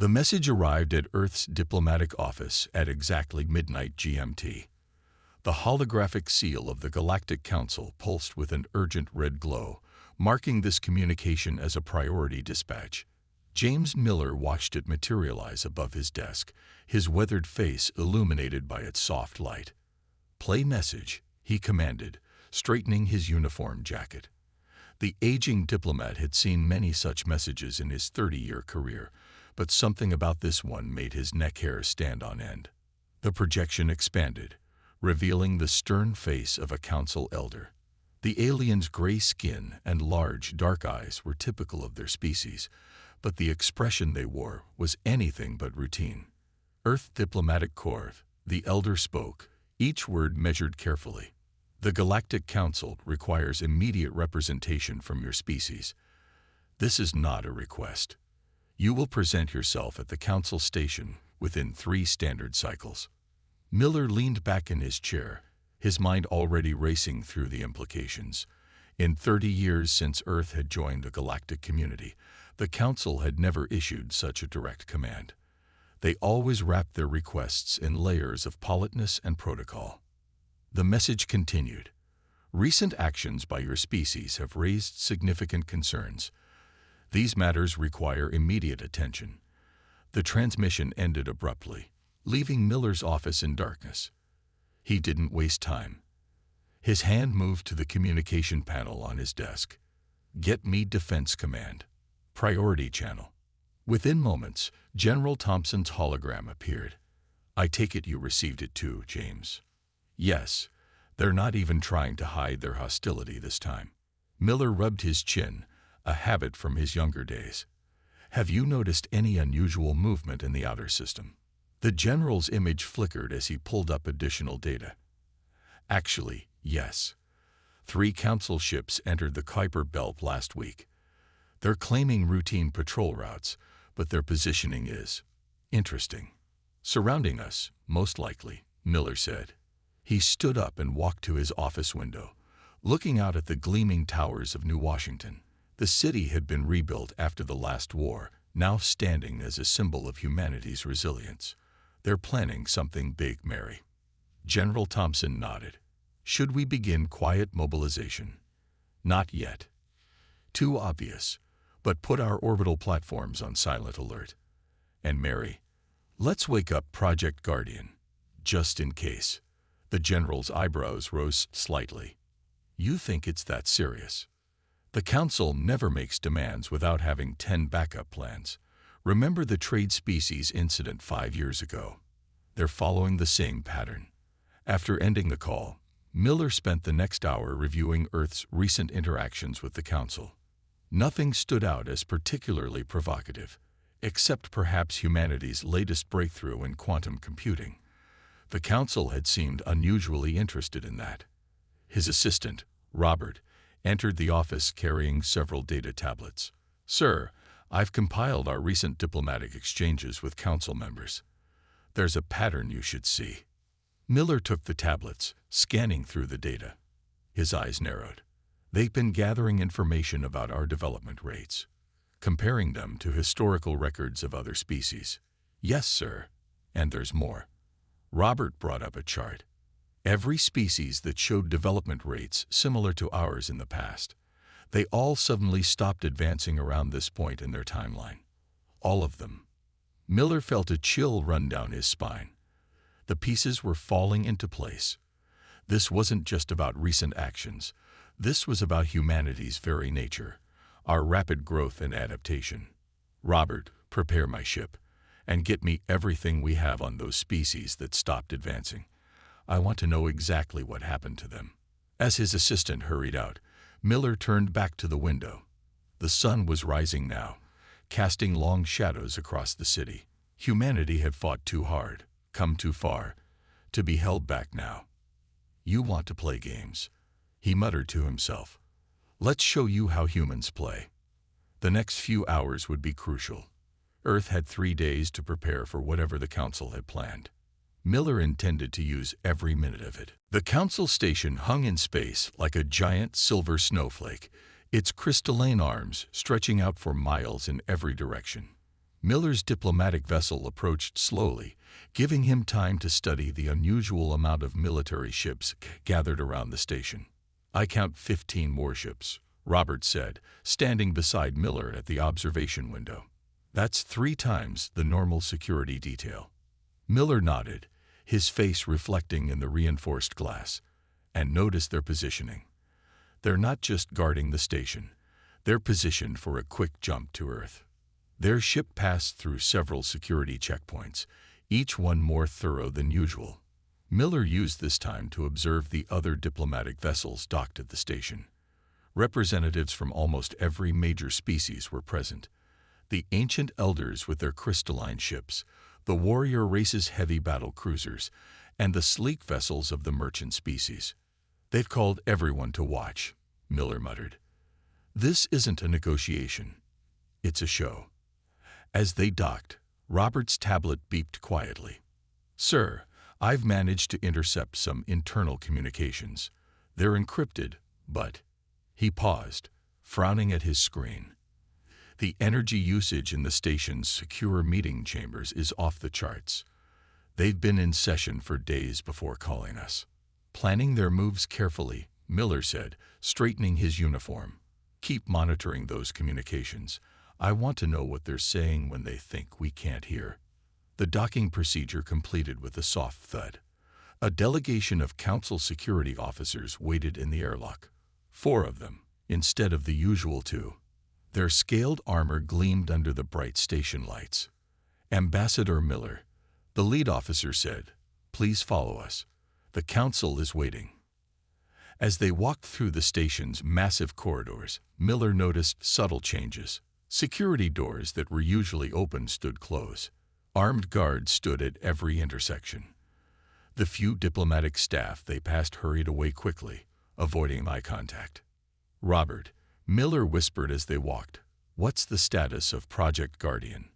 The message arrived at Earth's diplomatic office at exactly midnight GMT. The holographic seal of the Galactic Council pulsed with an urgent red glow, marking this communication as a priority dispatch. James Miller watched it materialize above his desk, his weathered face illuminated by its soft light. "Play message," he commanded, straightening his uniform jacket. The aging diplomat had seen many such messages in his 30-year career, but something about this one made his neck hair stand on end. The projection expanded, revealing the stern face of a council elder. The alien's gray skin and large, dark eyes were typical of their species, but the expression they wore was anything but routine. "Earth Diplomatic Corps," the elder spoke, each word measured carefully. "The Galactic Council requires immediate representation from your species. This is not a request. You will present yourself at the Council Station within 3 standard cycles." Miller leaned back in his chair, his mind already racing through the implications. In 30 years since Earth had joined the galactic community, the Council had never issued such a direct command. They always wrapped their requests in layers of politeness and protocol. The message continued. "Recent actions by your species have raised significant concerns. These matters require immediate attention." The transmission ended abruptly, leaving Miller's office in darkness. He didn't waste time. His hand moved to the communication panel on his desk. "Get me Defense Command. Priority channel." Within moments, General Thompson's hologram appeared. "I take it you received it too, James." "Yes, they're not even trying to hide their hostility this time." Miller rubbed his chin, a habit from his younger days. "Have you noticed any unusual movement in the outer system?" The general's image flickered as he pulled up additional data. "Actually, yes. 3 council ships entered the Kuiper Belt last week. They're claiming routine patrol routes, but their positioning is interesting. Surrounding us, most likely," Miller said. He stood up and walked to his office window, looking out at the gleaming towers of New Washington. The city had been rebuilt after the last war, now standing as a symbol of humanity's resilience. "They're planning something big, Mary." General Thompson nodded. "Should we begin quiet mobilization?" "Not yet. Too obvious, but put our orbital platforms on silent alert. And Mary, let's wake up Project Guardian, just in case." The general's eyebrows rose slightly. "You think it's that serious?" "The Council never makes demands without having 10 backup plans. Remember the trade species incident 5 years ago? They're following the same pattern." After ending the call, Miller spent the next hour reviewing Earth's recent interactions with the Council. Nothing stood out as particularly provocative, except perhaps humanity's latest breakthrough in quantum computing. The Council had seemed unusually interested in that. His assistant, Robert, entered the office carrying several data tablets. "Sir, I've compiled our recent diplomatic exchanges with Council members. There's a pattern you should see." Miller took the tablets, scanning through the data. His eyes narrowed. "They've been gathering information about our development rates, comparing them to historical records of other species." "Yes, sir. And there's more." Robert brought up a chart. "Every species that showed development rates similar to ours in the past, they all suddenly stopped advancing around this point in their timeline. All of them." Miller felt a chill run down his spine. The pieces were falling into place. This wasn't just about recent actions. This was about humanity's very nature, our rapid growth and adaptation. "Robert, prepare my ship, and get me everything we have on those species that stopped advancing. I want to know exactly what happened to them." As his assistant hurried out, Miller turned back to the window. The sun was rising now, casting long shadows across the city. Humanity had fought too hard, come too far, to be held back now. "You want to play games," he muttered to himself. "Let's show you how humans play." The next few hours would be crucial. Earth had 3 days to prepare for whatever the Council had planned. Miller intended to use every minute of it. The Council station hung in space like a giant silver snowflake, its crystalline arms stretching out for miles in every direction. Miller's diplomatic vessel approached slowly, giving him time to study the unusual amount of military ships gathered around the station. "I count 15 warships," Robert said, standing beside Miller at the observation window. "That's 3 times the normal security detail." Miller nodded, his face reflecting in the reinforced glass, and noticed their positioning. They're not just guarding the station, they're positioned for a quick jump to Earth. Their ship passed through several security checkpoints, each one more thorough than usual. Miller used this time to observe the other diplomatic vessels docked at the station. Representatives from almost every major species were present. The ancient elders with their crystalline ships, the warrior race's heavy battle cruisers, and the sleek vessels of the merchant species. "They've called everyone to watch," Miller muttered. "This isn't a negotiation. It's a show." As they docked, Robert's tablet beeped quietly. "Sir, I've managed to intercept some internal communications. They're encrypted, but—" He paused, frowning at his screen. "The energy usage in the station's secure meeting chambers is off the charts. They've been in session for days before calling us." "Planning their moves carefully," Miller said, straightening his uniform. "Keep monitoring those communications. I want to know what they're saying when they think we can't hear." The docking procedure completed with a soft thud. A delegation of Council security officers waited in the airlock. 4 of them, instead of the usual 2. Their scaled armor gleamed under the bright station lights. "Ambassador Miller," the lead officer said, "please follow us. The Council is waiting." As they walked through the station's massive corridors, Miller noticed subtle changes. Security doors that were usually open stood closed. Armed guards stood at every intersection. The few diplomatic staff they passed hurried away quickly, avoiding eye contact. "Robert," Miller whispered as they walked, "what's the status of Project Guardian?"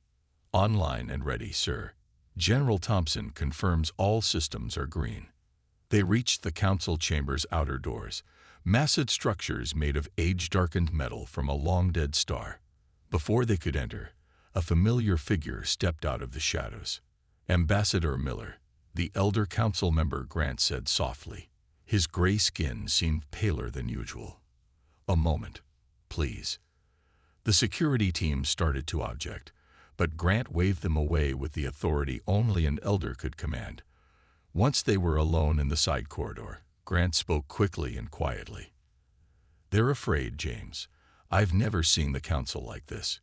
"Online and ready, sir. General Thompson confirms all systems are green." They reached the Council chamber's outer doors, massive structures made of age-darkened metal from a long-dead star. Before they could enter, a familiar figure stepped out of the shadows. "Ambassador Miller," the elder Council member Grant said softly. His gray skin seemed paler than usual. "A moment, please." The security team started to object, but Grant waved them away with the authority only an elder could command. Once they were alone in the side corridor, Grant spoke quickly and quietly. "They're afraid, James. I've never seen the Council like this.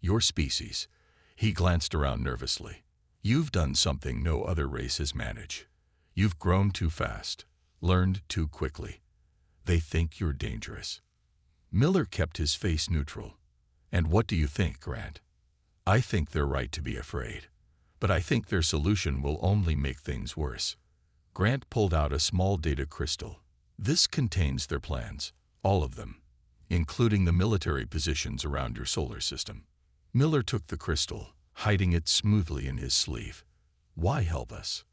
Your species," he glanced around nervously, "you've done something no other race has managed. You've grown too fast, learned too quickly. They think you're dangerous." Miller kept his face neutral. "And what do you think, Grant?" "I think they're right to be afraid, but I think their solution will only make things worse." Grant pulled out a small data crystal. "This contains their plans, all of them, including the military positions around your solar system." Miller took the crystal, hiding it smoothly in his sleeve. "Why help us?"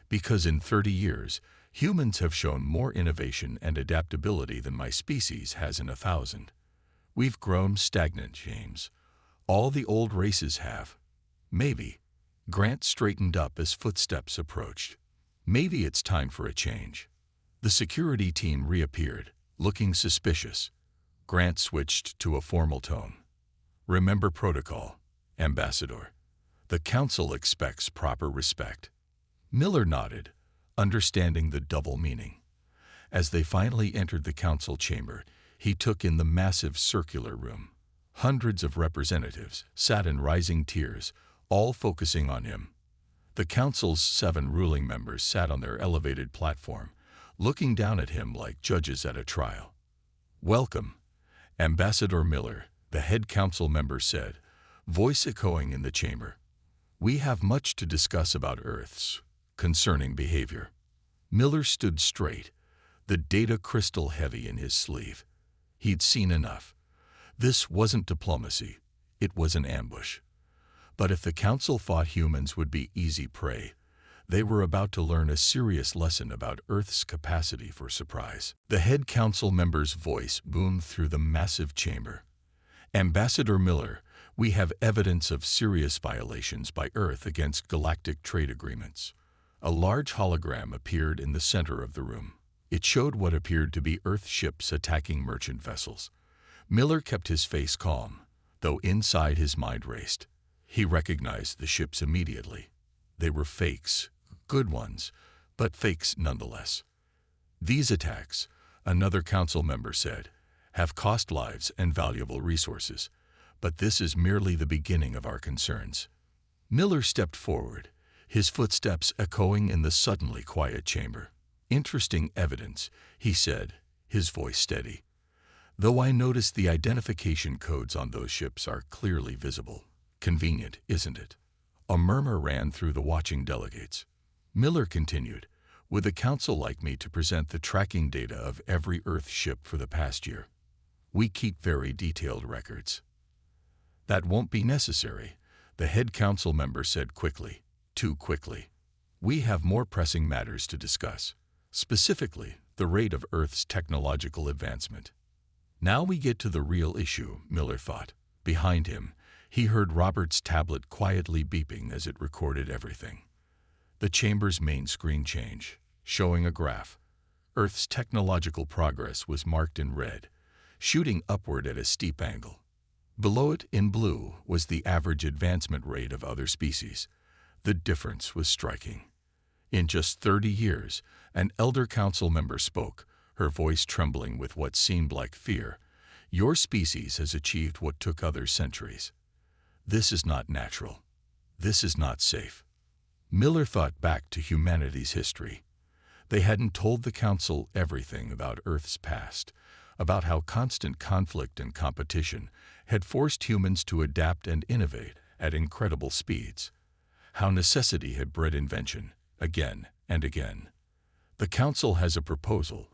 "Because in 30 years, humans have shown more innovation and adaptability than my species has in 1,000. We've grown stagnant, James. All the old races have. Maybe." Grant straightened up as footsteps approached. "Maybe it's time for a change." The security team reappeared, looking suspicious. Grant switched to a formal tone. "Remember protocol, Ambassador. The Council expects proper respect." Miller nodded, understanding the double meaning. As they finally entered the Council chamber, he took in the massive circular room. Hundreds of representatives sat in rising tiers, all focusing on him. The Council's 7 ruling members sat on their elevated platform, looking down at him like judges at a trial. "Welcome, Ambassador Miller," the head Council member said, voice echoing in the chamber. "We have much to discuss about Earth's concerning behavior." Miller stood straight, the data crystal heavy in his sleeve. He'd seen enough. This wasn't diplomacy, it was an ambush. But if the Council thought humans would be easy prey, they were about to learn a serious lesson about Earth's capacity for surprise. The head Council member's voice boomed through the massive chamber. "Ambassador Miller, We have evidence of serious violations by Earth against galactic trade agreements. A large hologram appeared in the center of the room. It showed what appeared to be Earth ships attacking merchant vessels. Miller kept his face calm, though inside his mind raced. He recognized the ships immediately. They were fakes, good ones, but fakes nonetheless. These attacks, another council member said, have cost lives and valuable resources, but this is merely the beginning of our concerns. Miller stepped forward, his footsteps echoing in the suddenly quiet chamber. Interesting evidence, he said, his voice steady. Though I noticed the identification codes on those ships are clearly visible. Convenient, isn't it? A murmur ran through the watching delegates. Miller continued, would the council like me to present the tracking data of every Earth ship for the past year? We keep very detailed records. That won't be necessary, the head council member said quickly, too quickly. We have more pressing matters to discuss, specifically the rate of Earth's technological advancement. Now we get to the real issue, Miller thought. Behind him, he heard Robert's tablet quietly beeping as it recorded everything. The chamber's main screen changed, showing a graph. Earth's technological progress was marked in red, shooting upward at a steep angle. Below it, in blue, was the average advancement rate of other species. The difference was striking. In just 30 years, an elder council member spoke, her voice trembling with what seemed like fear. Your species has achieved what took others centuries. This is not natural. This is not safe. Miller thought back to humanity's history. They hadn't told the council everything about Earth's past, about how constant conflict and competition had forced humans to adapt and innovate at incredible speeds, how necessity had bred invention, again and again. The council has a proposal,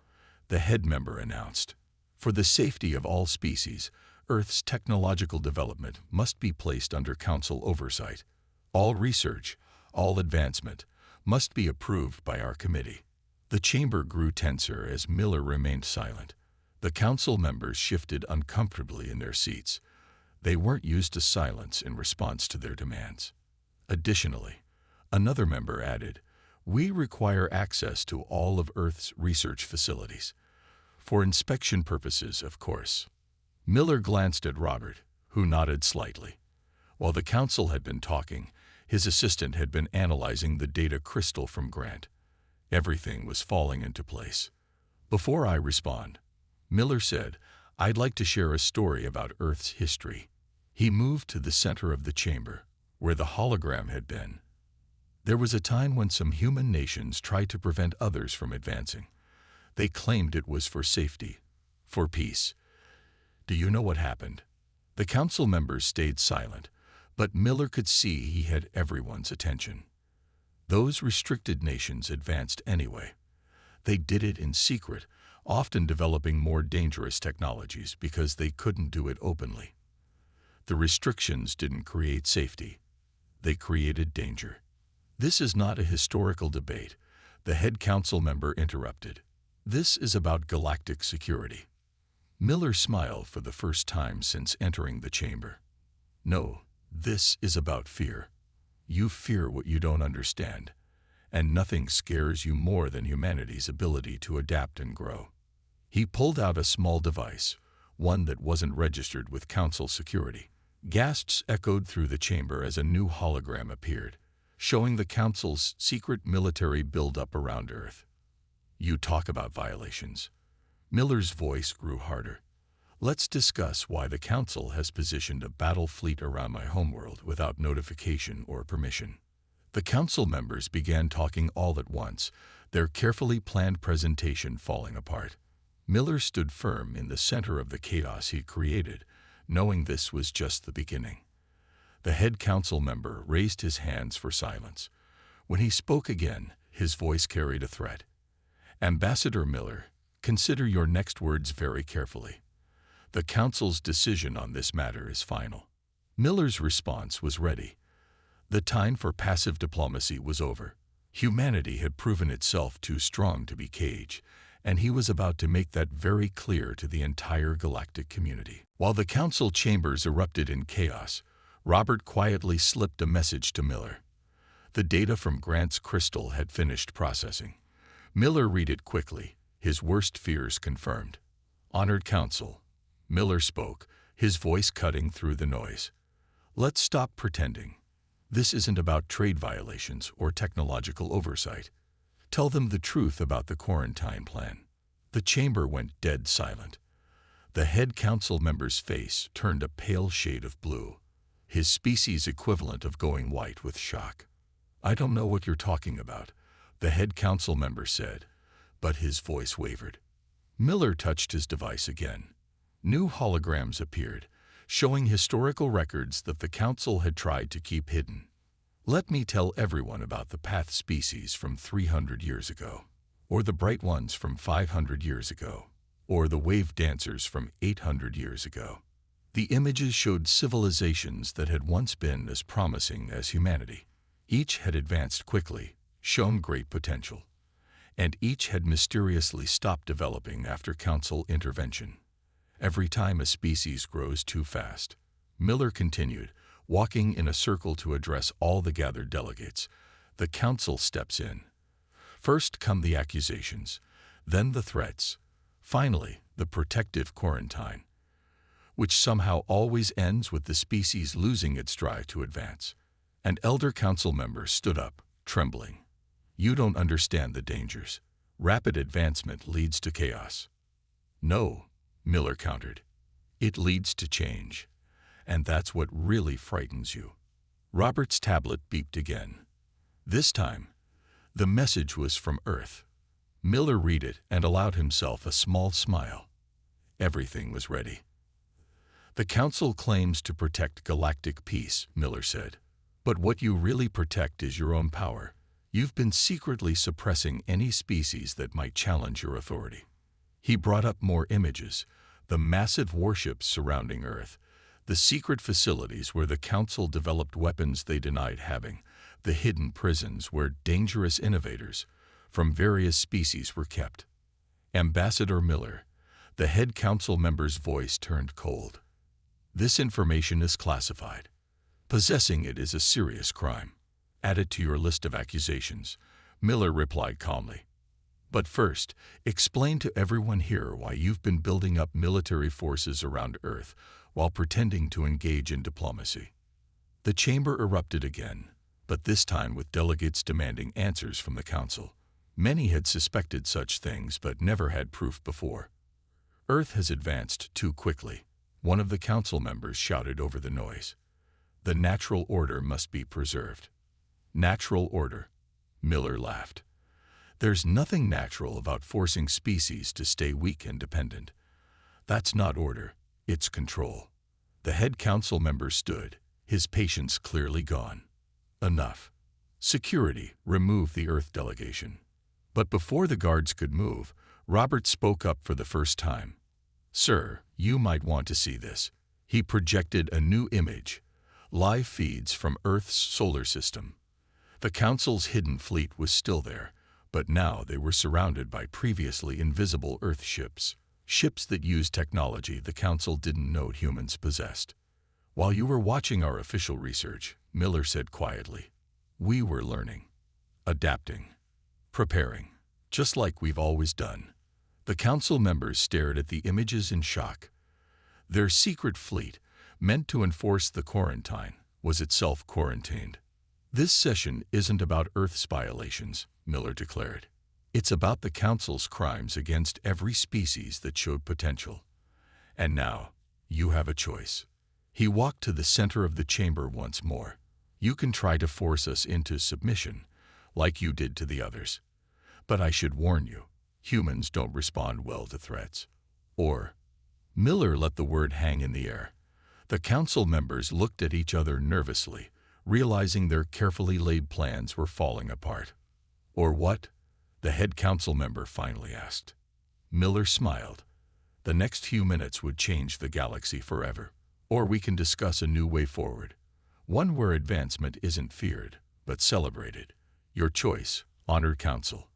the head member announced. For the safety of all species, Earth's technological development must be placed under council oversight. All research, all advancement, must be approved by our committee. The chamber grew tenser as Miller remained silent. The council members shifted uncomfortably in their seats. They weren't used to silence in response to their demands. Additionally, another member added, we require access to all of Earth's research facilities. For inspection purposes, of course. Miller glanced at Robert, who nodded slightly. While the council had been talking, his assistant had been analyzing the data crystal from Grant. Everything was falling into place. Before I respond, Miller said, I'd like to share a story about Earth's history. He moved to the center of the chamber, where the hologram had been. There was a time when some human nations tried to prevent others from advancing. They claimed it was for safety, for peace. Do you know what happened? The council members stayed silent, but Miller could see he had everyone's attention. Those restricted nations advanced anyway. They did it in secret, often developing more dangerous technologies because they couldn't do it openly. The restrictions didn't create safety. They created danger. This is not a historical debate, the head council member interrupted. This is about galactic security. Miller smiled for the first time since entering the chamber. No, this is about fear. You fear what you don't understand, and nothing scares you more than humanity's ability to adapt and grow. He pulled out a small device, one that wasn't registered with council security. Gasps echoed through the chamber as a new hologram appeared, showing the council's secret military buildup around Earth. You talk about violations. Miller's voice grew harder. Let's discuss why the council has positioned a battle fleet around my homeworld without notification or permission. The council members began talking all at once, their carefully planned presentation falling apart. Miller stood firm in the center of the chaos he'd created, knowing this was just the beginning. The head council member raised his hands for silence. When he spoke again, his voice carried a threat. Ambassador Miller, consider your next words very carefully. The council's decision on this matter is final. Miller's response was ready. The time for passive diplomacy was over. Humanity had proven itself too strong to be caged, and he was about to make that very clear to the entire galactic community. While the council chambers erupted in chaos, Robert quietly slipped a message to Miller. The data from Grant's crystal had finished processing. Miller read it quickly, his worst fears confirmed. "Honored Council," Miller spoke, his voice cutting through the noise. "Let's stop pretending. This isn't about trade violations or technological oversight. Tell them the truth about the quarantine plan." The chamber went dead silent. The head council member's face turned a pale shade of blue, his species equivalent of going white with shock. "I don't know what you're talking about," the head council member said, but his voice wavered. Miller touched his device again. New holograms appeared, showing historical records that the council had tried to keep hidden. "Let me tell everyone about the Path species from 300 years ago, or the Bright Ones from 500 years ago, or the Wave Dancers from 800 years ago." The images showed civilizations that had once been as promising as humanity. Each had advanced quickly, shown great potential, and each had mysteriously stopped developing after council intervention. "Every time a species grows too fast," Miller continued, walking in a circle to address all the gathered delegates, "the council steps in. First come the accusations, then the threats, finally the protective quarantine, which somehow always ends with the species losing its drive to advance." An elder council member stood up, trembling. "You don't understand the dangers. Rapid advancement leads to chaos." "No," Miller countered. "It leads to change. And that's what really frightens you." Robert's tablet beeped again. This time, the message was from Earth. Miller read it and allowed himself a small smile. Everything was ready. "The Council claims to protect galactic peace," Miller said. "But what you really protect is your own power. You've been secretly suppressing any species that might challenge your authority." He brought up more images, the massive warships surrounding Earth, the secret facilities where the Council developed weapons they denied having, the hidden prisons where dangerous innovators from various species were kept. "Ambassador Miller," the head council member's voice turned cold. "This information is classified. Possessing it is a serious crime. Add it to your list of accusations," Miller replied calmly. "But first, explain to everyone here why you've been building up military forces around Earth while pretending to engage in diplomacy." The chamber erupted again, but this time with delegates demanding answers from the council. Many had suspected such things but never had proof before. "Earth has advanced too quickly," one of the council members shouted over the noise. "The natural order must be preserved." "Natural order?" Miller laughed. "There's nothing natural about forcing species to stay weak and dependent. That's not order, it's control." The head council member stood, his patience clearly gone. "Enough. Security, remove the Earth delegation." But before the guards could move, Robert spoke up for the first time. "Sir, you might want to see this." He projected a new image, live feeds from Earth's solar system. The Council's hidden fleet was still there, but now they were surrounded by previously invisible Earth ships, ships that used technology the Council didn't know humans possessed. "While you were watching our official research," Miller said quietly, "we were learning, adapting, preparing, just like we've always done." The council members stared at the images in shock. Their secret fleet, meant to enforce the quarantine, was itself quarantined. "This session isn't about Earth's violations," Miller declared. "It's about the Council's crimes against every species that showed potential. And now, you have a choice." He walked to the center of the chamber once more. "You can try to force us into submission, like you did to the others. But I should warn you, humans don't respond well to threats. Or..." Miller let the word hang in the air. The council members looked at each other nervously, realizing their carefully laid plans were falling apart. "Or what?" the head council member finally asked. Miller smiled. "The next few minutes would change the galaxy forever. Or we can discuss a new way forward. One where advancement isn't feared, but celebrated. Your choice, honored council.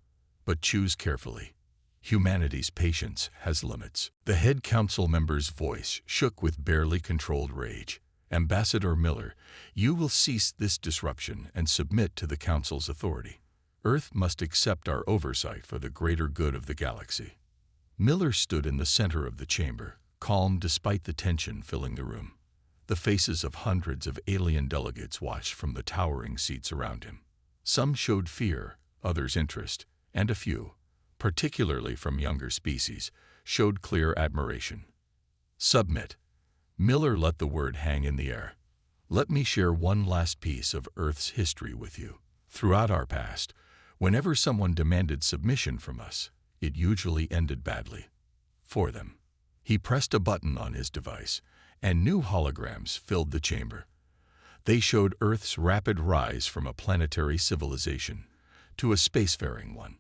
But choose carefully. Humanity's patience has limits." The head council member's voice shook with barely controlled rage. Ambassador Miller, you will cease this disruption and submit to the Council's authority. Earth must accept our oversight for the greater good of the galaxy. Miller stood in the center of the chamber, calm despite the tension filling the room. The faces of hundreds of alien delegates watched from the towering seats around him. Some showed fear, others interest, and a few, particularly from younger species, showed clear admiration. Submit. Miller let the word hang in the air. Let me share one last piece of Earth's history with you. Throughout our past, whenever someone demanded submission from us, it usually ended badly. For them. He pressed a button on his device, and new holograms filled the chamber. They showed Earth's rapid rise from a planetary civilization to a spacefaring one.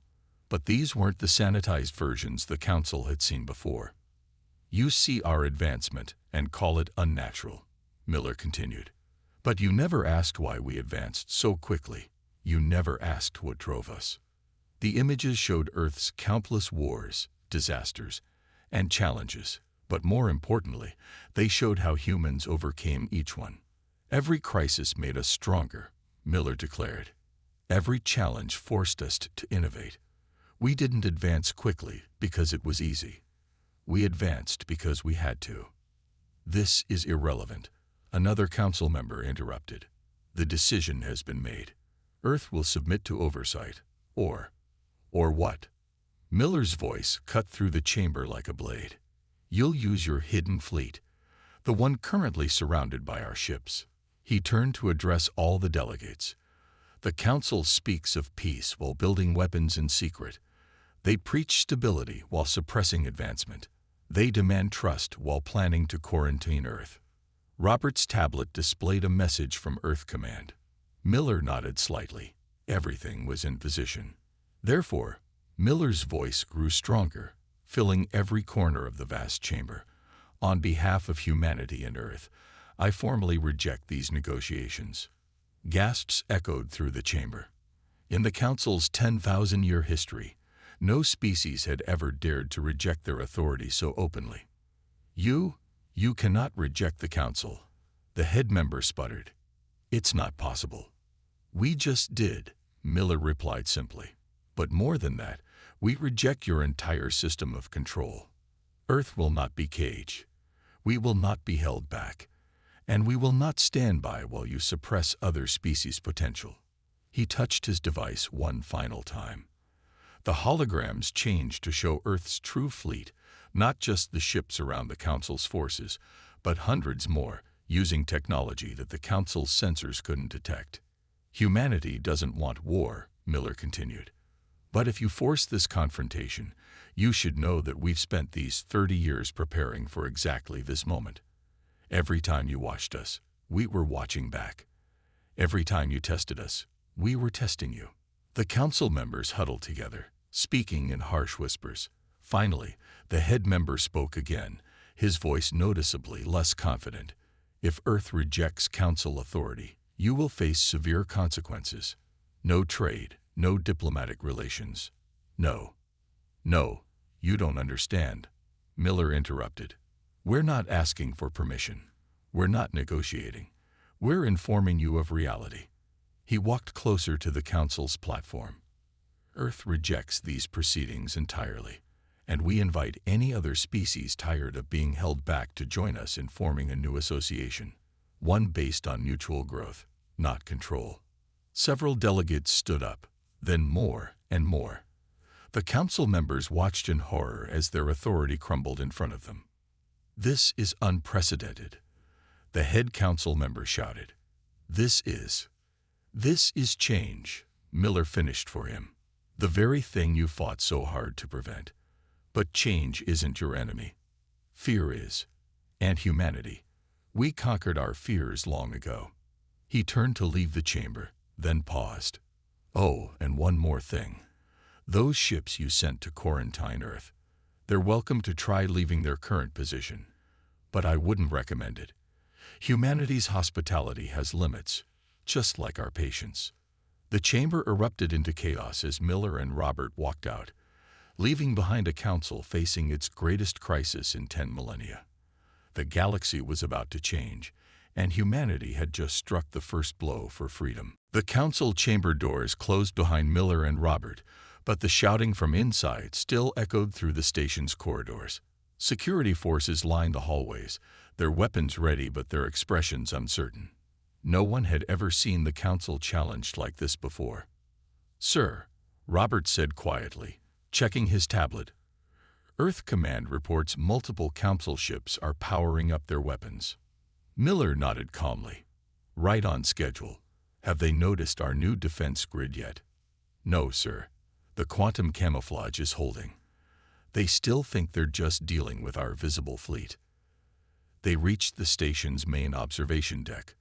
But these weren't the sanitized versions the Council had seen before. You see our advancement and call it unnatural, Miller continued. But you never asked why we advanced so quickly. You never asked what drove us. The images showed Earth's countless wars, disasters, and challenges, but more importantly, they showed how humans overcame each one. Every crisis made us stronger, Miller declared. Every challenge forced us to innovate. We didn't advance quickly because it was easy. We advanced because we had to. This is irrelevant, another council member interrupted. The decision has been made. Earth will submit to oversight. Or what? Miller's voice cut through the chamber like a blade. You'll use your hidden fleet, the one currently surrounded by our ships. He turned to address all the delegates. The Council speaks of peace while building weapons in secret. They preach stability while suppressing advancement. They demand trust while planning to quarantine Earth. Robert's tablet displayed a message from Earth Command. Miller nodded slightly. Everything was in position. Therefore, Miller's voice grew stronger, filling every corner of the vast chamber. On behalf of humanity and Earth, I formally reject these negotiations. Gasps echoed through the chamber. In the Council's 10,000-year history, no species had ever dared to reject their authority so openly. You cannot reject the Council, the head member sputtered. It's not possible. We just did, Miller replied simply. But more than that, we reject your entire system of control. Earth will not be caged. We will not be held back. And we will not stand by while you suppress other species' potential. He touched his device one final time. The holograms changed to show Earth's true fleet, not just the ships around the Council's forces, but hundreds more, using technology that the Council's sensors couldn't detect. Humanity doesn't want war, Miller continued. But if you force this confrontation, you should know that we've spent these 30 years preparing for exactly this moment. Every time you watched us, we were watching back. Every time you tested us, we were testing you. The Council members huddled together, speaking in harsh whispers. Finally, the head member spoke again, his voice noticeably less confident. If Earth rejects Council authority, you will face severe consequences. No trade, no diplomatic relations. No, you don't understand, Miller interrupted. We're not asking for permission. We're not negotiating. We're informing you of reality. He walked closer to the Council's platform. Earth rejects these proceedings entirely, and we invite any other species tired of being held back to join us in forming a new association, one based on mutual growth, not control. Several delegates stood up, then more and more. The Council members watched in horror as their authority crumbled in front of them. This is unprecedented, the head Council member shouted. This is change, Miller finished for him. The very thing you fought so hard to prevent. But change isn't your enemy. Fear is. And humanity. We conquered our fears long ago. He turned to leave the chamber, then paused. Oh, and one more thing. Those ships you sent to quarantine Earth, they're welcome to try leaving their current position. But I wouldn't recommend it. Humanity's hospitality has limits, just like our patience. The chamber erupted into chaos as Miller and Robert walked out, leaving behind a council facing its greatest crisis in 10 millennia. The galaxy was about to change, and humanity had just struck the first blow for freedom. The council chamber doors closed behind Miller and Robert, but the shouting from inside still echoed through the station's corridors. Security forces lined the hallways, their weapons ready but their expressions uncertain. No one had ever seen the council challenged like this before. "Sir," Robert said quietly, checking his tablet, "Earth Command reports multiple council ships are powering up their weapons." Miller nodded calmly. "Right on schedule. Have they noticed our new defense grid yet?" "No, sir. The quantum camouflage is holding. They still think they're just dealing with our visible fleet." They reached the station's main observation deck.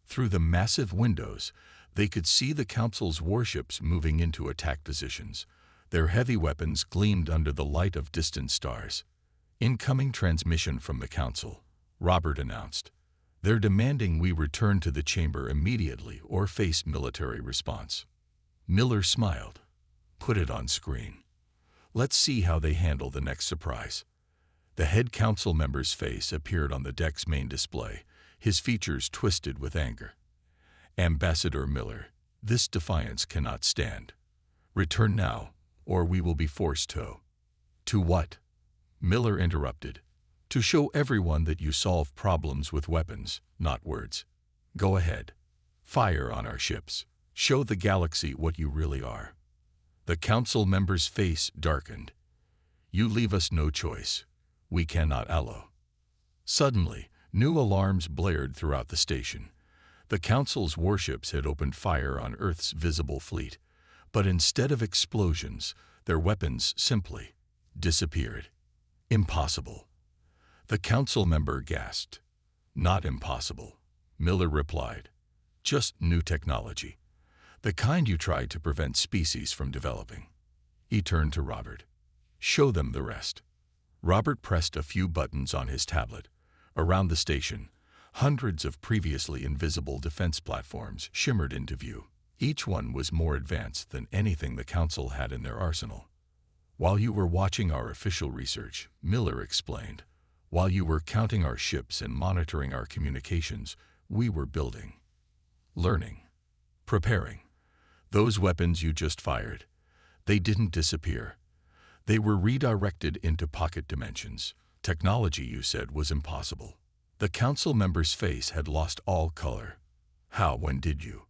Through the massive windows, they could see the Council's warships moving into attack positions. Their heavy weapons gleamed under the light of distant stars. "Incoming transmission from the Council," Robert announced. "They're demanding we return to the chamber immediately or face military response." Miller smiled. "Put it on screen. Let's see how they handle the next surprise." The head council member's face appeared on the deck's main display, his features twisted with anger. "Ambassador Miller, this defiance cannot stand. Return now, or we will be forced to." "To what?" Miller interrupted. "To show everyone that you solve problems with weapons, not words. Go ahead. Fire on our ships. Show the galaxy what you really are." The council member's face darkened. "You leave us no choice. We cannot allow." Suddenly, new alarms blared throughout the station. The Council's warships had opened fire on Earth's visible fleet, but instead of explosions, their weapons simply disappeared. "Impossible." The Council member gasped. "Not impossible," Miller replied. "Just new technology. The kind you tried to prevent species from developing." He turned to Robert. "Show them the rest." Robert pressed a few buttons on his tablet. Around the station, hundreds of previously invisible defense platforms shimmered into view. Each one was more advanced than anything the Council had in their arsenal. "While you were watching our official research," Miller explained, "while you were counting our ships and monitoring our communications, we were building, learning, preparing. Those weapons you just fired, they didn't disappear. They were redirected into pocket dimensions. Technology, you said, was impossible." The council member's face had lost all color. "How, when did you?"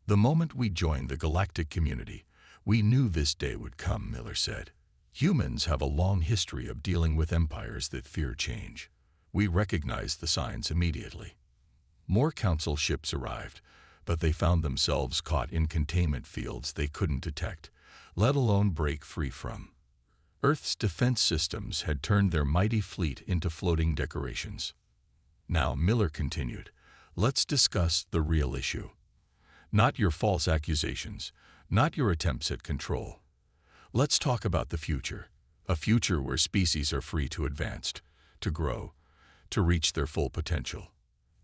"The moment we joined the galactic community, we knew this day would come," Miller said. "Humans have a long history of dealing with empires that fear change. We recognized the signs immediately." More council ships arrived, but they found themselves caught in containment fields they couldn't detect, let alone break free from. Earth's defense systems had turned their mighty fleet into floating decorations. "Now," Miller continued, "let's discuss the real issue. Not your false accusations, not your attempts at control. Let's talk about the future, a future where species are free to advance, to grow, to reach their full potential."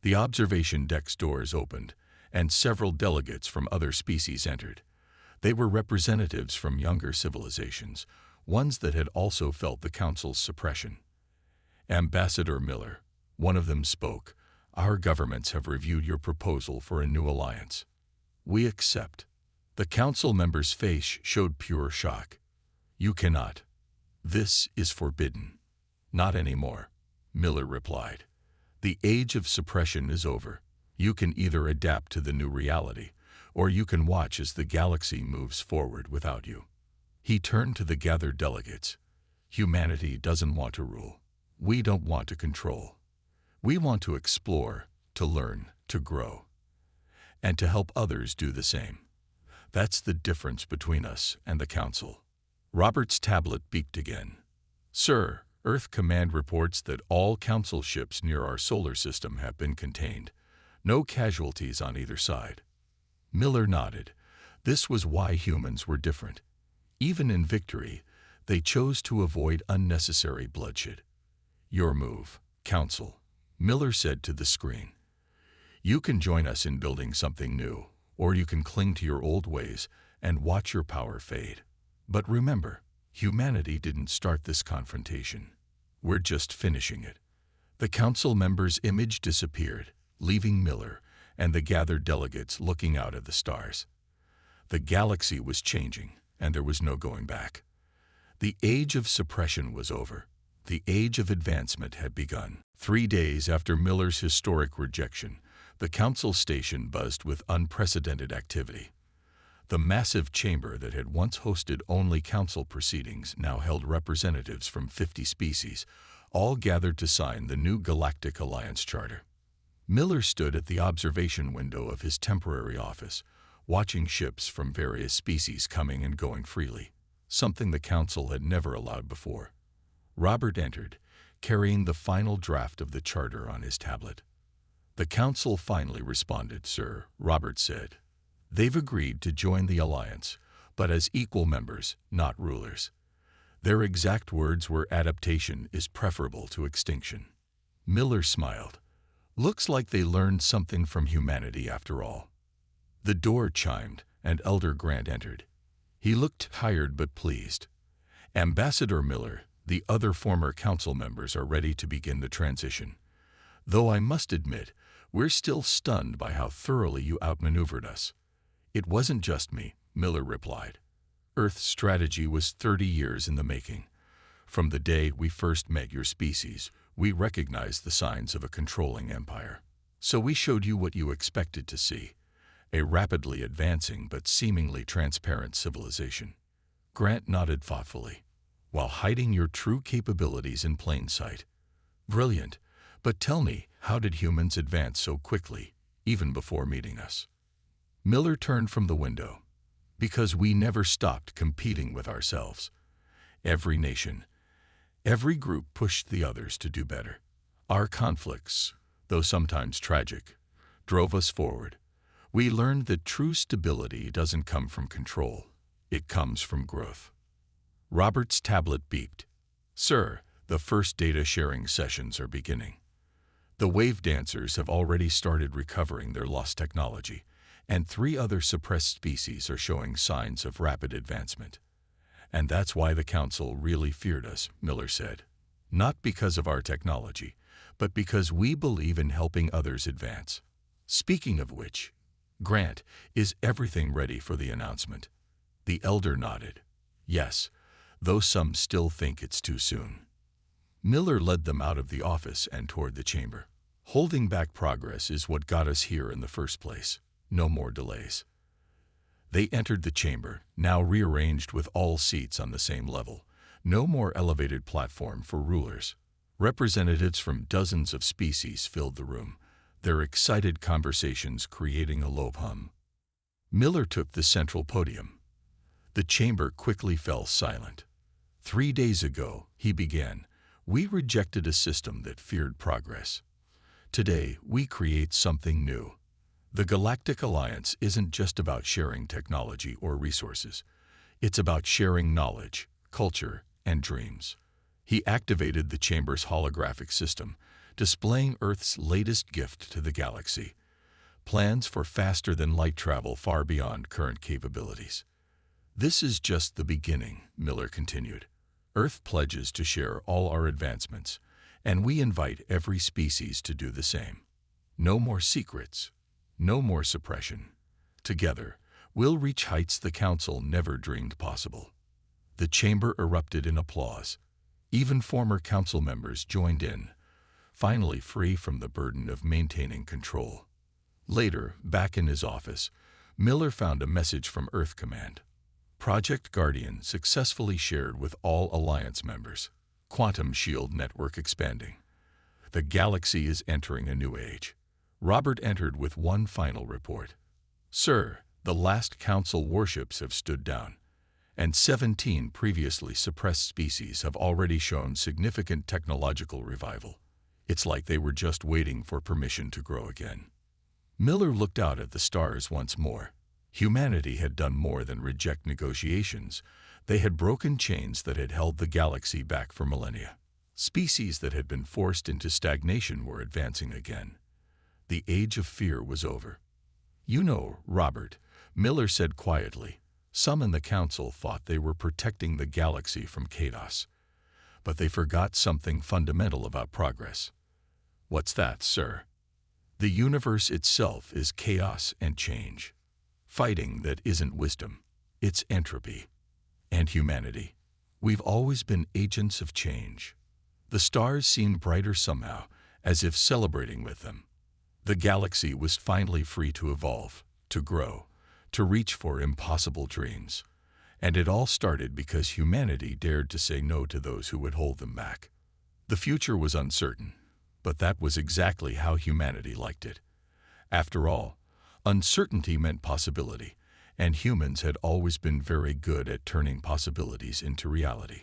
The observation deck's doors opened, and several delegates from other species entered. They were representatives from younger civilizations, ones that had also felt the Council's suppression. "Ambassador Miller," one of them spoke, "our governments have reviewed your proposal for a new alliance. We accept." The Council member's face showed pure shock. "You cannot. This is forbidden." "Not anymore," Miller replied. "The age of suppression is over. You can either adapt to the new reality, or you can watch as the galaxy moves forward without you." He turned to the gathered delegates. "Humanity doesn't want to rule. We don't want to control. We want to explore, to learn, to grow, and to help others do the same. That's the difference between us and the Council." Robert's tablet beeped again. "Sir, Earth Command reports that all Council ships near our solar system have been contained. No casualties on either side." Miller nodded. This was why humans were different. Even in victory, they chose to avoid unnecessary bloodshed. "Your move, Council," Miller said to the screen. "You can join us in building something new, or you can cling to your old ways and watch your power fade. But remember, humanity didn't start this confrontation. We're just finishing it." The Council member's image disappeared, leaving Miller and the gathered delegates looking out at the stars. The galaxy was changing, and there was no going back. The age of suppression was over. The age of advancement had begun. 3 days after Miller's historic rejection, the council station buzzed with unprecedented activity. The massive chamber that had once hosted only council proceedings now held representatives from 50 species, all gathered to sign the new Galactic Alliance Charter. Miller stood at the observation window of his temporary office, watching ships from various species coming and going freely, something the council had never allowed before. Robert entered, carrying the final draft of the charter on his tablet. "The council finally responded, sir," Robert said. "They've agreed to join the alliance, but as equal members, not rulers. Their exact words were adaptation is preferable to extinction." Miller smiled. "Looks like they learned something from humanity after all." The door chimed, and Elder Grant entered. He looked tired but pleased. "Ambassador Miller, the other former council members are ready to begin the transition. Though I must admit, we're still stunned by how thoroughly you outmaneuvered us." "It wasn't just me," Miller replied. "Earth's strategy was 30 years in the making. From the day we first met your species, we recognized the signs of a controlling empire. So we showed you what you expected to see, a rapidly advancing but seemingly transparent civilization." Grant nodded thoughtfully. "While hiding your true capabilities in plain sight. Brilliant. But tell me, how did humans advance so quickly, even before meeting us?" Miller turned from the window. "Because we never stopped competing with ourselves. Every nation, every group pushed the others to do better. Our conflicts, though sometimes tragic, drove us forward. We learned that true stability doesn't come from control. It comes from growth." Robert's tablet beeped. "Sir, the first data sharing sessions are beginning. The wave dancers have already started recovering their lost technology, and 3 other suppressed species are showing signs of rapid advancement. And that's why the council really feared us," Miller said. "Not because of our technology, but because we believe in helping others advance. Speaking of which, Grant, is everything ready for the announcement?" The elder nodded. "Yes, though some still think it's too soon." Miller led them out of the office and toward the chamber. "Holding back progress is what got us here in the first place. No more delays." They entered the chamber, now rearranged with all seats on the same level. No more elevated platform for rulers. Representatives from dozens of species filled the room, their excited conversations creating a low hum. Miller took the central podium. The chamber quickly fell silent. 3 days ago, he began, we rejected a system that feared progress. Today, we create something new. The Galactic Alliance isn't just about sharing technology or resources. It's about sharing knowledge, culture, and dreams. He activated the chamber's holographic system, displaying Earth's latest gift to the galaxy, plans for faster-than-light travel far beyond current capabilities. This is just the beginning, Miller continued. Earth pledges to share all our advancements, and we invite every species to do the same. No more secrets, no more suppression. Together, we'll reach heights the Council never dreamed possible. The chamber erupted in applause. Even former Council members joined in, finally free from the burden of maintaining control. Later, back in his office, Miller found a message from Earth Command. Project Guardian successfully shared with all Alliance members. Quantum shield network expanding. The galaxy is entering a new age. Robert entered with one final report. Sir, the last Council warships have stood down, and 17 previously suppressed species have already shown significant technological revival. It's like they were just waiting for permission to grow again. Miller looked out at the stars once more. Humanity had done more than reject negotiations. They had broken chains that had held the galaxy back for millennia. Species that had been forced into stagnation were advancing again. The age of fear was over. You know, Robert, Miller said quietly, some in the Council thought they were protecting the galaxy from chaos. But they forgot something fundamental about progress. What's that, sir? The universe itself is chaos and change. Fighting that isn't wisdom, it's entropy. And humanity. We've always been agents of change. The stars seemed brighter somehow, as if celebrating with them. The galaxy was finally free to evolve, to grow, to reach for impossible dreams. And it all started because humanity dared to say no to those who would hold them back. The future was uncertain, but that was exactly how humanity liked it. After all, uncertainty meant possibility, and humans had always been very good at turning possibilities into reality.